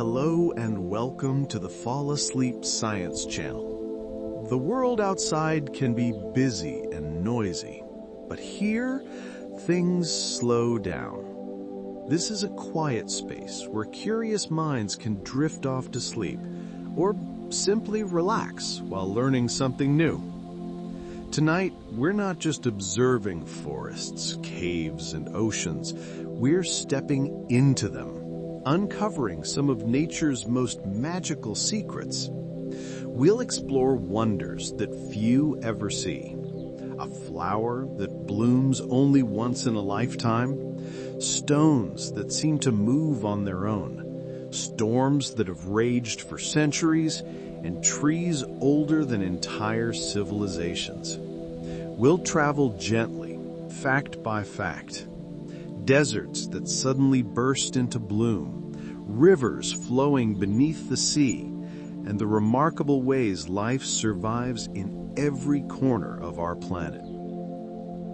Hello and welcome to the Fall Asleep Science Channel. The world outside can be busy and noisy, but here, things slow down. This is a quiet space where curious minds can drift off to sleep or simply relax while learning something new. Tonight, we're not just observing forests, caves, and oceans. We're stepping into them, uncovering some of nature's most magical secrets. We'll explore wonders that few ever see. A flower that blooms only once in a lifetime, stones that seem to move on their own, storms that have raged for centuries, and trees older than entire civilizations. We'll travel gently, fact by fact. Deserts that suddenly burst into bloom, rivers flowing beneath the sea, and the remarkable ways life survives in every corner of our planet.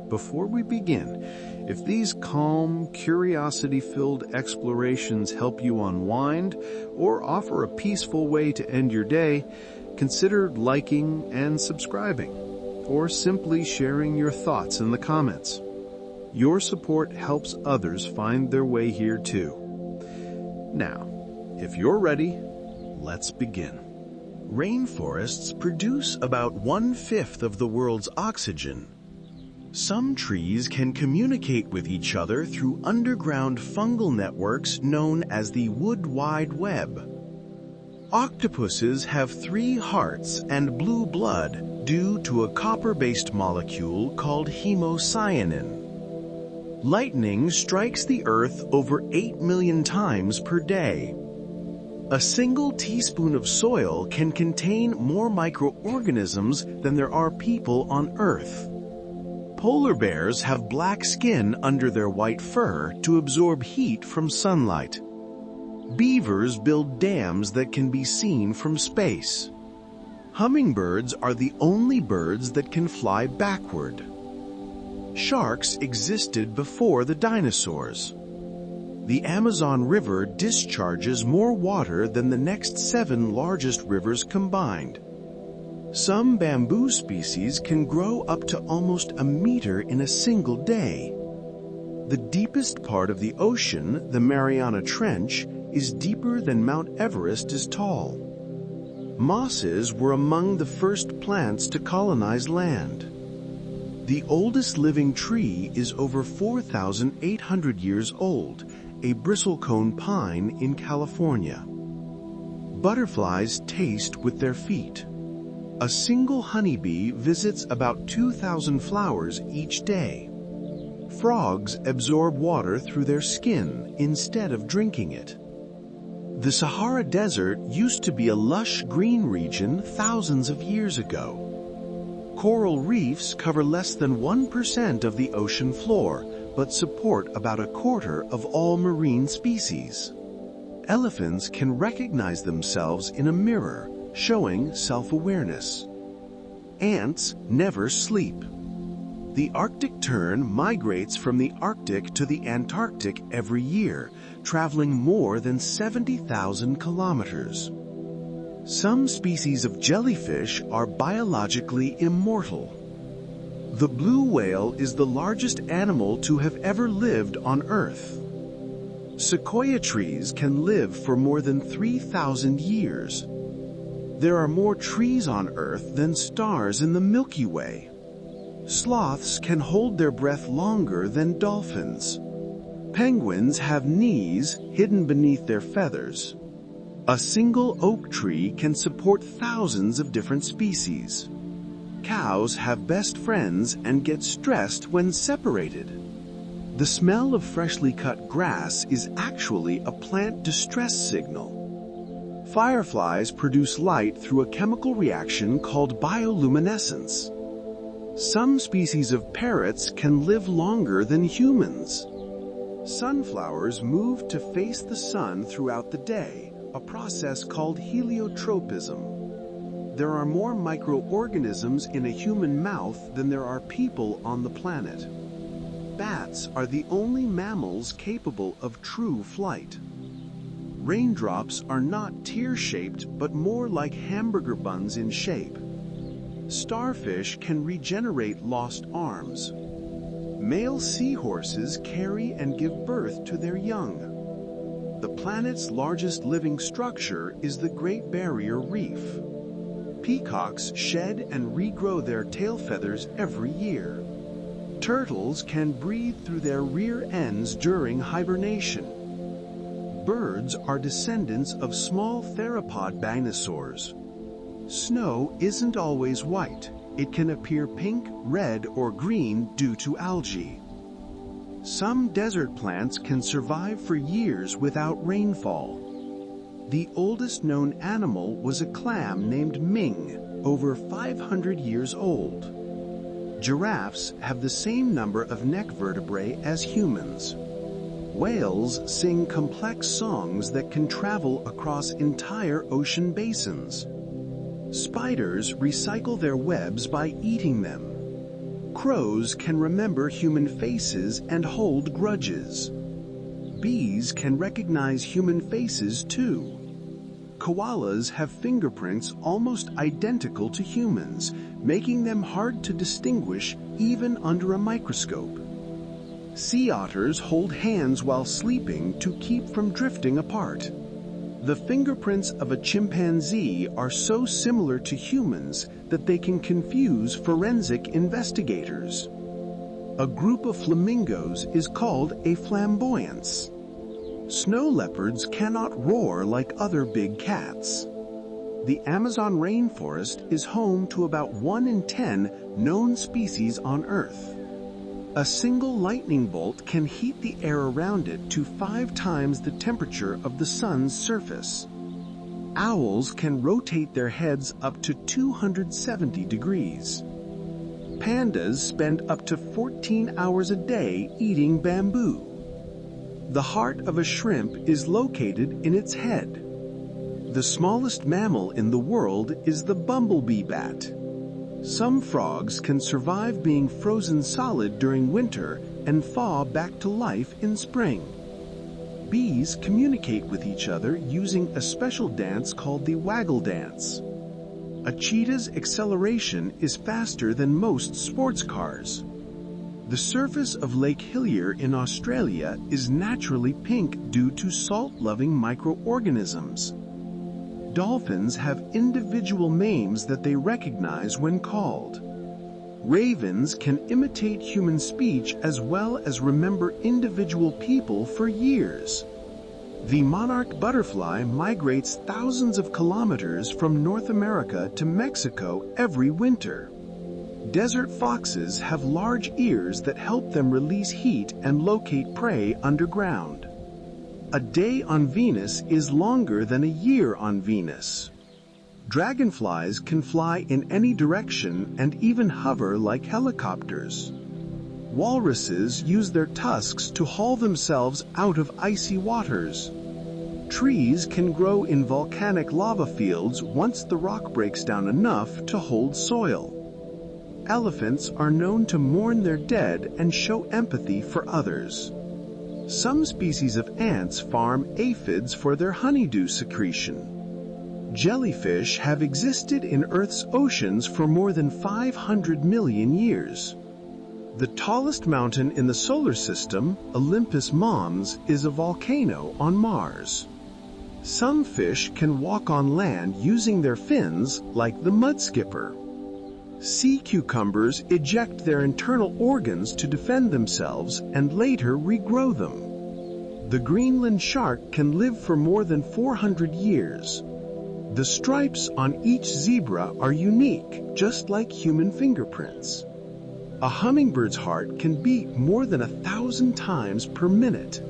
Before we begin, if these calm, curiosity-filled explorations help you unwind or offer a peaceful way to end your day, consider liking and subscribing, or simply sharing your thoughts in the comments. Your support helps others find their way here too. Now, if you're ready, let's begin. Rainforests produce about 1/5 of the world's oxygen. Some trees can communicate with each other through underground fungal networks known as the Wood Wide Web. Octopuses have 3 hearts and blue blood due to a copper-based molecule called hemocyanin. Lightning strikes the Earth over 8 million times per day. A single teaspoon of soil can contain more microorganisms than there are people on Earth. Polar bears have black skin under their white fur to absorb heat from sunlight. Beavers build dams that can be seen from space. Hummingbirds are the only birds that can fly backward. Sharks existed before the dinosaurs. The Amazon River discharges more water than the next 7 largest rivers combined. Some bamboo species can grow up to almost a meter in a single day. The deepest part of the ocean, the Mariana Trench, is deeper than Mount Everest is tall. Mosses were among the first plants to colonize land. The oldest living tree is over 4,800 years old, a bristlecone pine in California. Butterflies taste with their feet. A single honeybee visits about 2,000 flowers each day. Frogs absorb water through their skin instead of drinking it. The Sahara Desert used to be a lush green region thousands of years ago. Coral reefs cover less than 1% of the ocean floor, but support about 1/4 of all marine species. Elephants can recognize themselves in a mirror, showing self-awareness. Ants never sleep. The Arctic tern migrates from the Arctic to the Antarctic every year, traveling more than 70,000 kilometers. Some species of jellyfish are biologically immortal. The blue whale is the largest animal to have ever lived on Earth. Sequoia trees can live for more than 3,000 years. There are more trees on Earth than stars in the Milky Way. Sloths can hold their breath longer than dolphins. Penguins have knees hidden beneath their feathers. A single oak tree can support thousands of different species. Cows have best friends and get stressed when separated. The smell of freshly cut grass is actually a plant distress signal. Fireflies produce light through a chemical reaction called bioluminescence. Some species of parrots can live longer than humans. Sunflowers move to face the sun throughout the day, a process called heliotropism. There are more microorganisms in a human mouth than there are people on the planet. Bats are the only mammals capable of true flight. Raindrops are not tear-shaped, but more like hamburger buns in shape. Starfish can regenerate lost arms. Male seahorses carry and give birth to their young. The planet's largest living structure is the Great Barrier Reef. Peacocks shed and regrow their tail feathers every year. Turtles can breathe through their rear ends during hibernation. Birds are descendants of small theropod dinosaurs. Snow isn't always white. It can appear pink, red, or green due to algae. Some desert plants can survive for years without rainfall. The oldest known animal was a clam named Ming, over 500 years old. Giraffes have the same number of neck vertebrae as humans. Whales sing complex songs that can travel across entire ocean basins. Spiders recycle their webs by eating them. Crows can remember human faces and hold grudges. Bees can recognize human faces too. Koalas have fingerprints almost identical to humans, making them hard to distinguish even under a microscope. Sea otters hold hands while sleeping to keep from drifting apart. The fingerprints of a chimpanzee are so similar to humans that they can confuse forensic investigators. A group of flamingos is called a flamboyance. Snow leopards cannot roar like other big cats. The Amazon rainforest is home to about 1 in 10 known species on Earth. A single lightning bolt can heat the air around it to 5 times the temperature of the sun's surface. Owls can rotate their heads up to 270 degrees. Pandas spend up to 14 hours a day eating bamboo. The heart of a shrimp is located in its head. The smallest mammal in the world is the bumblebee bat. Some frogs can survive being frozen solid during winter and thaw back to life in spring. Bees communicate with each other using a special dance called the waggle dance. A cheetah's acceleration is faster than most sports cars. The surface of Lake Hillier in Australia is naturally pink due to salt-loving microorganisms. Dolphins have individual names that they recognize when called. Ravens can imitate human speech as well as remember individual people for years. The monarch butterfly migrates thousands of kilometers from North America to Mexico every winter. Desert foxes have large ears that help them release heat and locate prey underground. A day on Venus is longer than a year on Venus. Dragonflies can fly in any direction and even hover like helicopters. Walruses use their tusks to haul themselves out of icy waters. Trees can grow in volcanic lava fields once the rock breaks down enough to hold soil. Elephants are known to mourn their dead and show empathy for others. Some species of ants farm aphids for their honeydew secretion. Jellyfish have existed in Earth's oceans for more than 500 million years. The tallest mountain in the solar system, Olympus Mons, is a volcano on Mars. Some fish can walk on land using their fins, like the mudskipper. Sea cucumbers eject their internal organs to defend themselves and later regrow them. The Greenland shark can live for more than 400 years. The stripes on each zebra are unique, just like human fingerprints. A hummingbird's heart can beat more than 1,000 times per minute.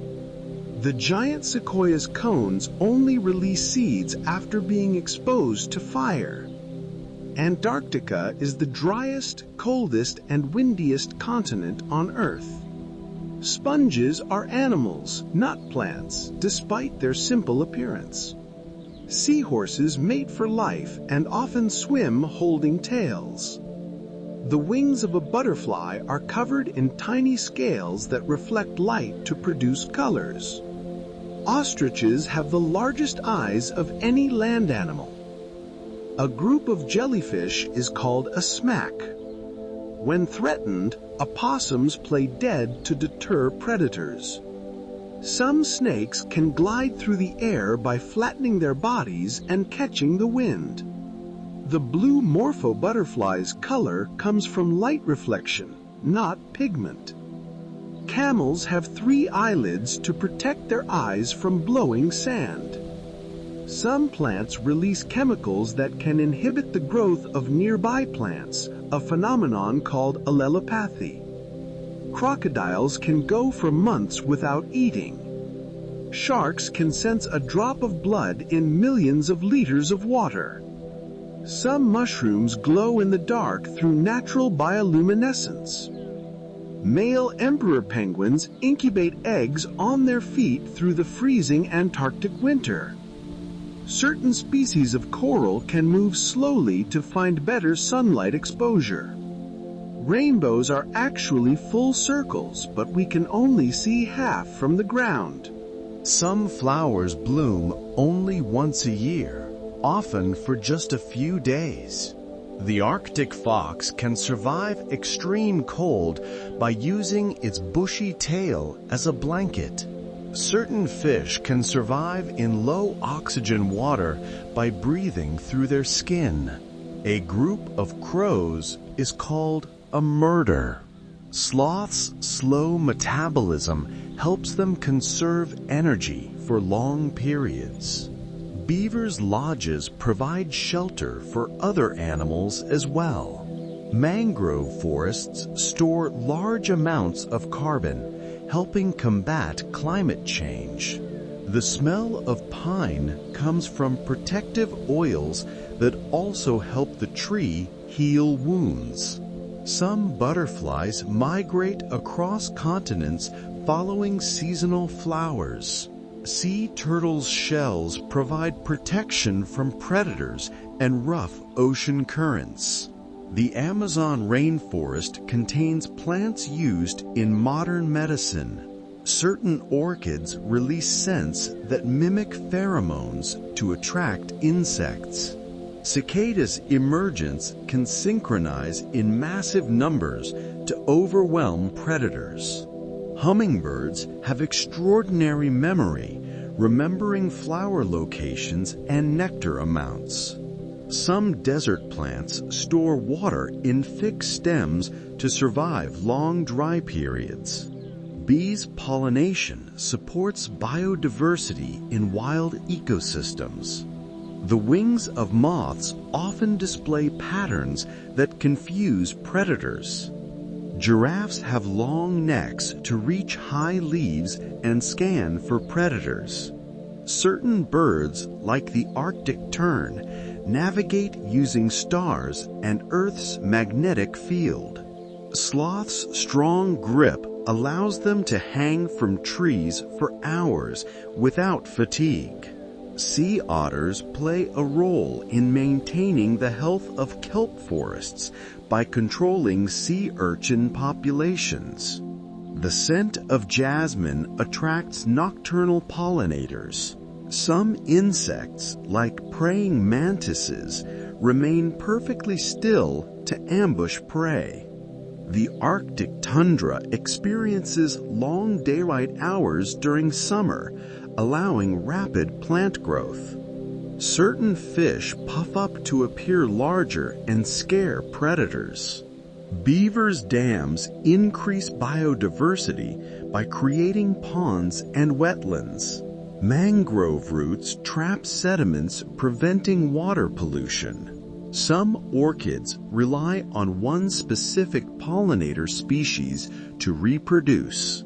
The giant sequoia's cones only release seeds after being exposed to fire. Antarctica is the driest, coldest, and windiest continent on Earth. Sponges are animals, not plants, despite their simple appearance. Seahorses mate for life and often swim holding tails. The wings of a butterfly are covered in tiny scales that reflect light to produce colors. Ostriches have the largest eyes of any land animal. A group of jellyfish is called a smack. When threatened, opossums play dead to deter predators. Some snakes can glide through the air by flattening their bodies and catching the wind. The blue morpho butterfly's color comes from light reflection, not pigment. Camels have 3 eyelids to protect their eyes from blowing sand. Some plants release chemicals that can inhibit the growth of nearby plants, a phenomenon called allelopathy. Crocodiles can go for months without eating. Sharks can sense a drop of blood in millions of liters of water. Some mushrooms glow in the dark through natural bioluminescence. Male emperor penguins incubate eggs on their feet through the freezing Antarctic winter. Certain species of coral can move slowly to find better sunlight exposure. Rainbows are actually full circles, but we can only see half from the ground. Some flowers bloom only once a year, often for just a few days. The Arctic fox can survive extreme cold by using its bushy tail as a blanket. Certain fish can survive in low oxygen water by breathing through their skin. A group of crows is called a murder. Sloths' slow metabolism helps them conserve energy for long periods. Beavers' lodges provide shelter for other animals as well. Mangrove forests store large amounts of carbon, helping combat climate change. The smell of pine comes from protective oils that also help the tree heal wounds. Some butterflies migrate across continents following seasonal flowers. Sea turtles' shells provide protection from predators and rough ocean currents. The Amazon rainforest contains plants used in modern medicine. Certain orchids release scents that mimic pheromones to attract insects. Cicadas' emergence can synchronize in massive numbers to overwhelm predators. Hummingbirds have extraordinary memory, remembering flower locations and nectar amounts. Some desert plants store water in thick stems to survive long dry periods. Bees' pollination supports biodiversity in wild ecosystems. The wings of moths often display patterns that confuse predators. Giraffes have long necks to reach high leaves and scan for predators. Certain birds, like the Arctic tern, navigate using stars and Earth's magnetic field. Sloths' strong grip allows them to hang from trees for hours without fatigue. Sea otters play a role in maintaining the health of kelp forests by controlling sea urchin populations. The scent of jasmine attracts nocturnal pollinators. Some insects, like praying mantises, remain perfectly still to ambush prey. The Arctic tundra experiences long daylight hours during summer, allowing rapid plant growth. Certain fish puff up to appear larger and scare predators. Beavers' dams increase biodiversity by creating ponds and wetlands. Mangrove roots trap sediments, preventing water pollution. Some orchids rely on one specific pollinator species to reproduce.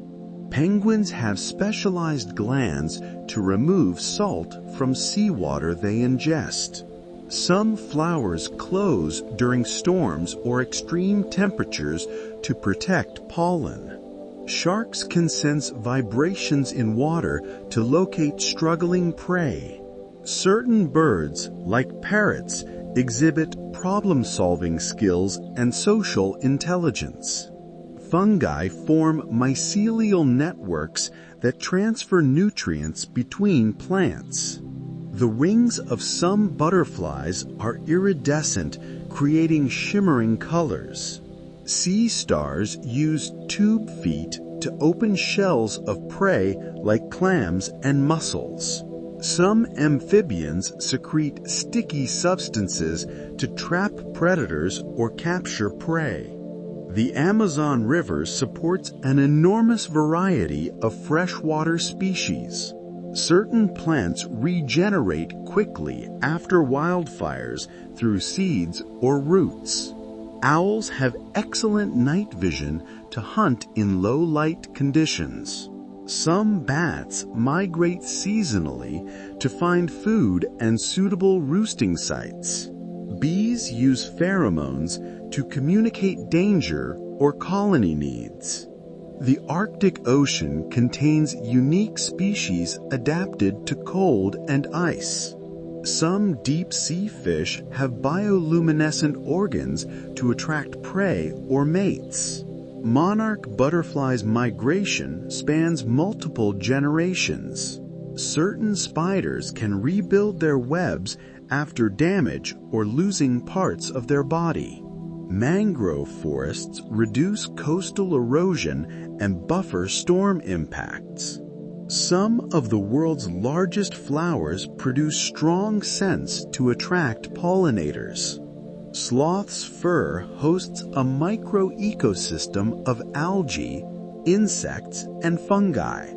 Penguins have specialized glands to remove salt from seawater they ingest. Some flowers close during storms or extreme temperatures to protect pollen. Sharks can sense vibrations in water to locate struggling prey. Certain birds, like parrots, exhibit problem-solving skills and social intelligence. Fungi form mycelial networks that transfer nutrients between plants. The wings of some butterflies are iridescent, creating shimmering colors. Sea stars use tube feet to open shells of prey like clams and mussels. Some amphibians secrete sticky substances to trap predators or capture prey. The Amazon River supports an enormous variety of freshwater species. Certain plants regenerate quickly after wildfires through seeds or roots. Owls have excellent night vision to hunt in low-light conditions. Some bats migrate seasonally to find food and suitable roosting sites. Bees use pheromones to communicate danger or colony needs. The Arctic Ocean contains unique species adapted to cold and ice. Some deep-sea fish have bioluminescent organs to attract prey or mates. Monarch butterflies' migration spans multiple generations. Certain spiders can rebuild their webs after damage or losing parts of their body. Mangrove forests reduce coastal erosion and buffer storm impacts. Some of the world's largest flowers produce strong scents to attract pollinators. Sloth's fur hosts a micro-ecosystem of algae, insects, and fungi.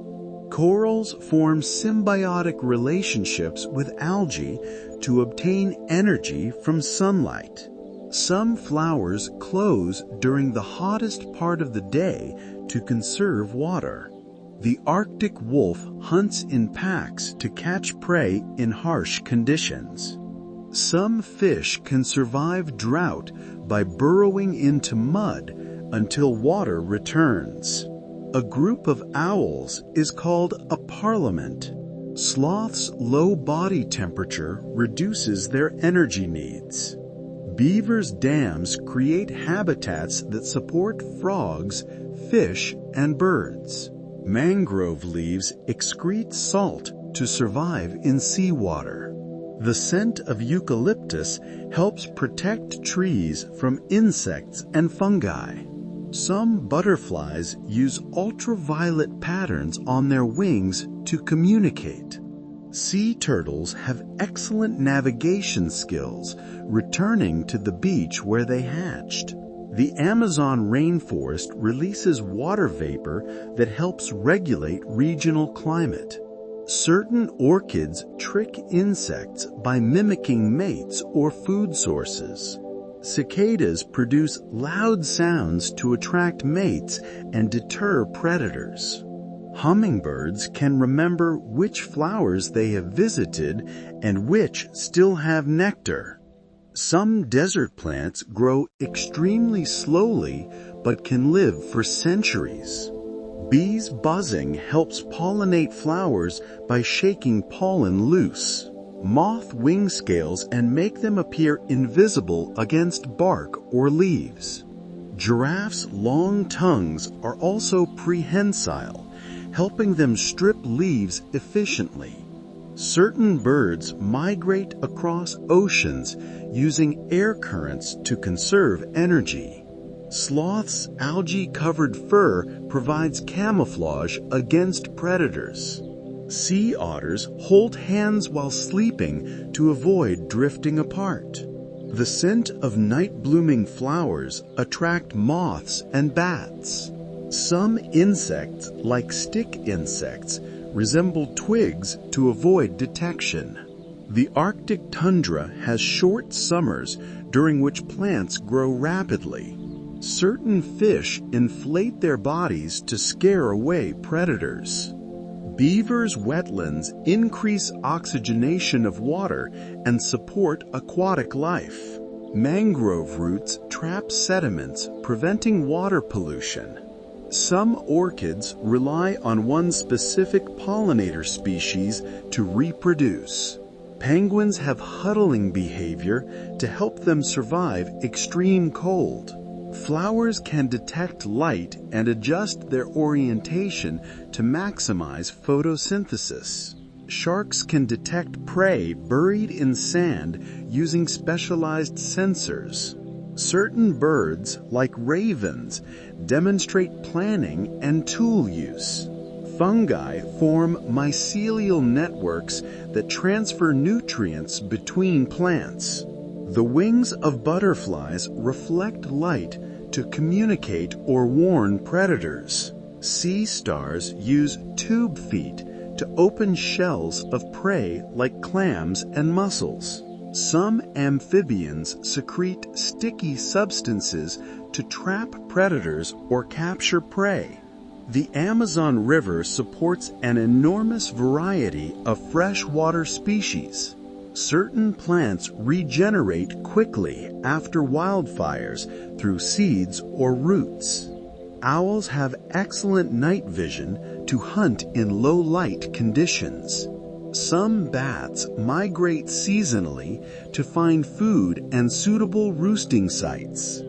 Corals form symbiotic relationships with algae to obtain energy from sunlight. Some flowers close during the hottest part of the day to conserve water. The Arctic wolf hunts in packs to catch prey in harsh conditions. Some fish can survive drought by burrowing into mud until water returns. A group of owls is called a parliament. Sloths' low body temperature reduces their energy needs. Beavers' dams create habitats that support frogs, fish, and birds. Mangrove leaves excrete salt to survive in seawater. The scent of eucalyptus helps protect trees from insects and fungi. Some butterflies use ultraviolet patterns on their wings to communicate. Sea turtles have excellent navigation skills, returning to the beach where they hatched. The Amazon rainforest releases water vapor that helps regulate regional climate. Certain orchids trick insects by mimicking mates or food sources. Cicadas produce loud sounds to attract mates and deter predators. Hummingbirds can remember which flowers they have visited and which still have nectar. Some desert plants grow extremely slowly but can live for centuries. Bees' buzzing helps pollinate flowers by shaking pollen loose. Moth wing scales and make them appear invisible against bark or leaves. Giraffes' long tongues are also prehensile, helping them strip leaves efficiently. Certain birds migrate across oceans using air currents to conserve energy. Sloths' algae-covered fur provides camouflage against predators. Sea otters hold hands while sleeping to avoid drifting apart. The scent of night-blooming flowers attract moths and bats. Some insects, like stick insects, resemble twigs to avoid detection. The Arctic tundra has short summers during which plants grow rapidly. Certain fish inflate their bodies to scare away predators. Beavers' wetlands increase oxygenation of water and support aquatic life. Mangrove roots trap sediments, preventing water pollution. Some orchids rely on one specific pollinator species to reproduce. Penguins have huddling behavior to help them survive extreme cold. Flowers can detect light and adjust their orientation to maximize photosynthesis. Sharks can detect prey buried in sand using specialized sensors. Certain birds, like ravens, demonstrate planning and tool use. Fungi form mycelial networks that transfer nutrients between plants. The wings of butterflies reflect light to communicate or warn predators. Sea stars use tube feet to open shells of prey like clams and mussels. Some amphibians secrete sticky substances to trap predators or capture prey. The Amazon River supports an enormous variety of freshwater species. Certain plants regenerate quickly after wildfires through seeds or roots. Owls have excellent night vision to hunt in low-light conditions. Some bats migrate seasonally to find food and suitable roosting sites.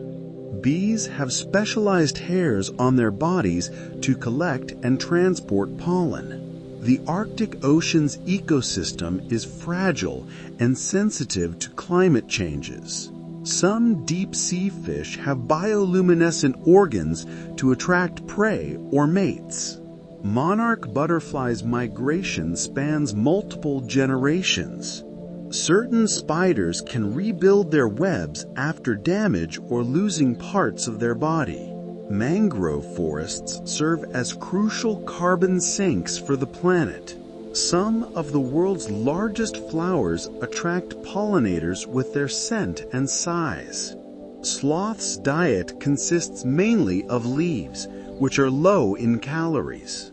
Bees have specialized hairs on their bodies to collect and transport pollen. The Arctic Ocean's ecosystem is fragile and sensitive to climate changes. Some deep-sea fish have bioluminescent organs to attract prey or mates. Monarch butterflies' migration spans multiple generations. Certain spiders can rebuild their webs after damage or losing parts of their body. Mangrove forests serve as crucial carbon sinks for the planet. Some of the world's largest flowers attract pollinators with their scent and size. Sloth's diet consists mainly of leaves, which are low in calories.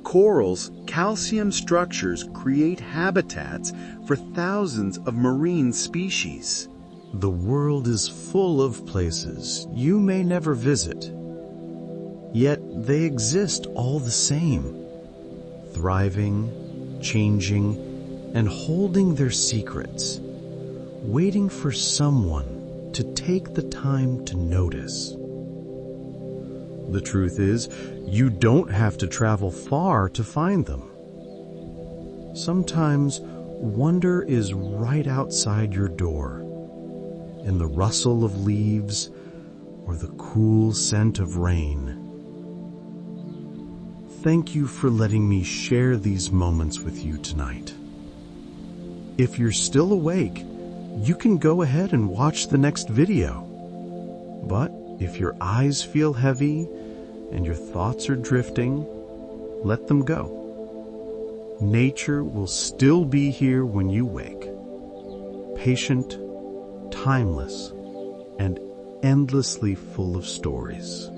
Corals' calcium structures create habitats for thousands of marine species. The world is full of places you may never visit, yet they exist all the same, thriving, changing, and holding their secrets, waiting for someone to take the time to notice. The truth is, you don't have to travel far to find them. Sometimes wonder is right outside your door, in the rustle of leaves or the cool scent of rain. Thank you for letting me share these moments with you tonight. If you're still awake, you can go ahead and watch the next video. But if your eyes feel heavy and your thoughts are drifting, let them go. Nature will still be here when you wake. Patient, timeless, and endlessly full of stories.